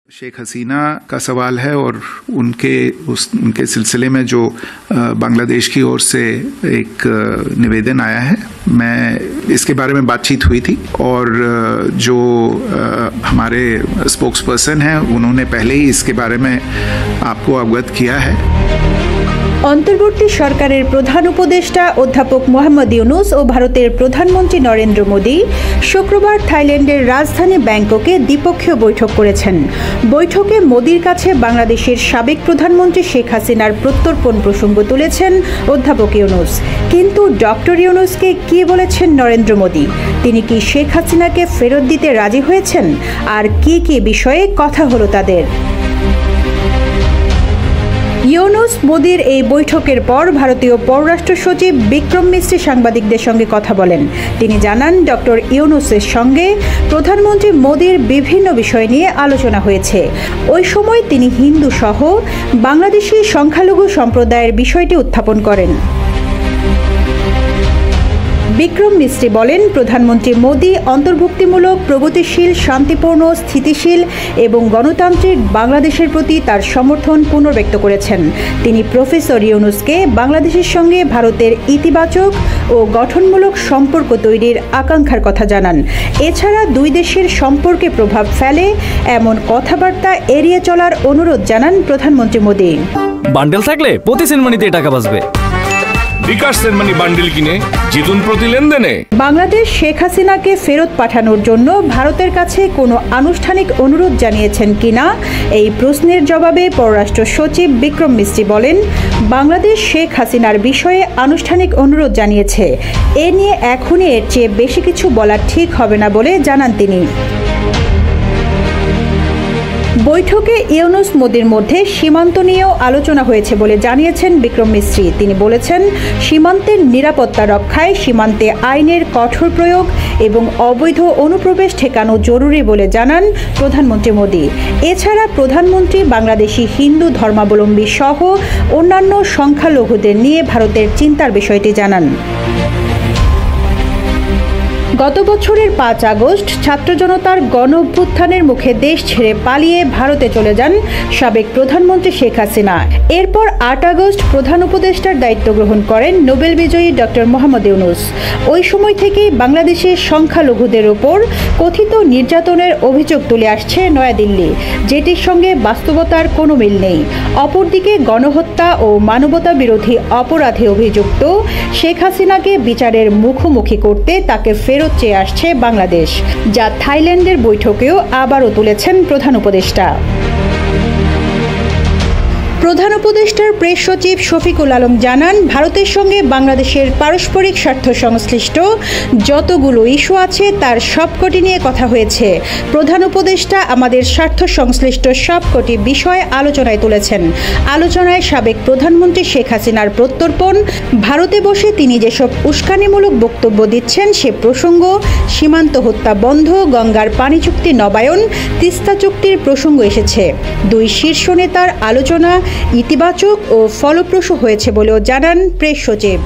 शेख हसीना का सवाल है और उनके सिलसिले में जो बांग्लादेश की ओर से एक निवेदन आया है, मैं इसके बारे में बातचीत हुई थी और जो हमारे स्पोक्स पर्सन हैं उन्होंने पहले ही इसके बारे में आपको अवगत किया है। অন্তর্বর্তী সরকারের প্রধান উপদেষ্টা অধ্যাপক মোহাম্মদ ইউনুস ও ভারতের প্রধানমন্ত্রী নরেন্দ্র মোদি শুক্রবার থাইল্যান্ডের রাজধানী ব্যাংককে দ্বিপক্ষীয় বৈঠক করেছেন। বৈঠকে মোদির কাছে বাংলাদেশের সাবেক প্রধানমন্ত্রী শেখ হাসিনার প্রত্যর্পণ প্রসঙ্গ তুলেছেন অধ্যাপক ইউনুস। কিন্তু ডক্টর ইউনুসকে কি বলেছেন নরেন্দ্র মোদি? তিনি কি শেখ হাসিনাকে ফেরত দিতে রাজি হয়েছেন? আর কি কি বিষয়ে কথা হলো তাদের? ইউনুস মোদির এই বৈঠকের পর ভারতীয় পররাষ্ট্র সচিব বিক্রম মিশ্রি সাংবাদিকদের সঙ্গে কথা বলেন। তিনি জানান, ডক্টর ইউনুসের সঙ্গে প্রধানমন্ত্রী মোদির বিভিন্ন বিষয় নিয়ে আলোচনা হয়েছে। ওই সময় তিনি হিন্দু সহ বাংলাদেশি সংখ্যালঘু সম্প্রদায়ের বিষয়টি উত্থাপন করেন। বিক্রম মিশ্রি বলেন, প্রধানমন্ত্রী মোদি অন্তর্ভুক্তিমূলক, প্রগতিশীল, শান্তিপূর্ণ, স্থিতিশীল এবং গণতান্ত্রিক বাংলাদেশের প্রতি তার সমর্থন পুনর্ব্যক্ত করেছেন। তিনি প্রফেসর ইউনুসকে বাংলাদেশের সঙ্গে ভারতের ইতিবাচক ও গঠনমূলক সম্পর্ক তৈরির আকাঙ্ক্ষার কথা জানান। এছাড়া দুই দেশের সম্পর্কে প্রভাব ফেলে এমন কথাবার্তা এড়িয়ে চলার অনুরোধ জানান প্রধানমন্ত্রী মোদি। বান্ডেল থাকলে প্রতি সেনমানিতে টাকা বাঁচবে। বিকাশ সেনমানি বান্ডেল কিনে জিতুন প্রতি লেনদেনে। বাংলাদেশ শেখ হাসিনাকে ফেরত পাঠানোর জন্য ভারতের কাছে কোনো আনুষ্ঠানিক অনুরোধ জানিয়েছেন কিনা এই প্রশ্নের জবাবে পররাষ্ট্র সচিব বিক্রম মিশ্রি বলেন, বাংলাদেশ শেখ হাসিনার বিষয়ে আনুষ্ঠানিক অনুরোধ জানিয়েছে। এ নিয়ে এখনই এর চেয়ে বেশি কিছু বলা ঠিক হবে না বলে জানান তিনি। বৈঠকে ইউনুস মোদির মধ্যে সীমান্ত নিয়েও আলোচনা হয়েছে বলে জানিয়েছেন বিক্রম মিশ্রি। তিনি বলেছেন, সীমান্তের নিরাপত্তা রক্ষায় সীমান্তে আইনের কঠোর প্রয়োগ এবং অবৈধ অনুপ্রবেশ ঠেকানো জরুরি বলে জানান প্রধানমন্ত্রী মোদি। এছাড়া প্রধানমন্ত্রী বাংলাদেশি হিন্দু ধর্মাবলম্বী সহ অন্যান্য সংখ্যালঘুদের নিয়ে ভারতের চিন্তার বিষয়টি জানান। গত বছরের 5 আগস্ট ছাত্র জনতার গণ অভ্যুত্থানের মুখে দেশ ছেড়ে পালিয়ে ভারতে চলে যান সাবেক প্রধানমন্ত্রী শেখ হাসিনা। এরপর 8 আগস্ট প্রধান উপদেষ্টার দায়িত্ব গ্রহণ করেন নোবেল বিজয়ী ডক্টর মোহাম্মদ ইউনুস। ওই সময় থেকেই বাংলাদেশের সংখ্যালঘুদের ওপর কথিত নির্যাতনের অভিযোগ তুলে আসছে নয়াদিল্লি, যেটির সঙ্গে বাস্তবতার কোনো মিল নেই। অপরদিকে গণহত্যা ও মানবতা বিরোধী অপরাধে অভিযুক্ত শেখ হাসিনাকে বিচারের মুখোমুখি করতে তাকে ফেরত চেয়ে আসছে বাংলাদেশ, যা থাইল্যান্ডের বৈঠকেও আবারও তুলেছেন প্রধান উপদেষ্টা। প্রধান উপদেষ্টার প্রেস সচিব শফিকুল আলম জানান, ভারতের সঙ্গে বাংলাদেশের পারস্পরিক স্বার্থ সংশ্লিষ্ট যতগুলো ইস্যু আছে তার সবকটি নিয়ে কথা হয়েছে। প্রধান উপদেষ্টা আমাদের স্বার্থ সংশ্লিষ্ট সবকটি বিষয় আলোচনায় তুলেছেন। আলোচনায় সাবেক প্রধানমন্ত্রী শেখ হাসিনার প্রত্যর্পণ, ভারতে বসে তিনি যেসব উস্কানিমূলক বক্তব্য দিচ্ছেন সে প্রসঙ্গ, সীমান্ত হত্যা বন্ধ, গঙ্গার পানি চুক্তি নবায়ন, তিস্তা চুক্তির প্রসঙ্গ এসেছে। দুই শীর্ষ নেতার আলোচনা ইতিবাচক ও ফলপ্রসূ হয়েছে বলেও জানান প্রেস সচিব।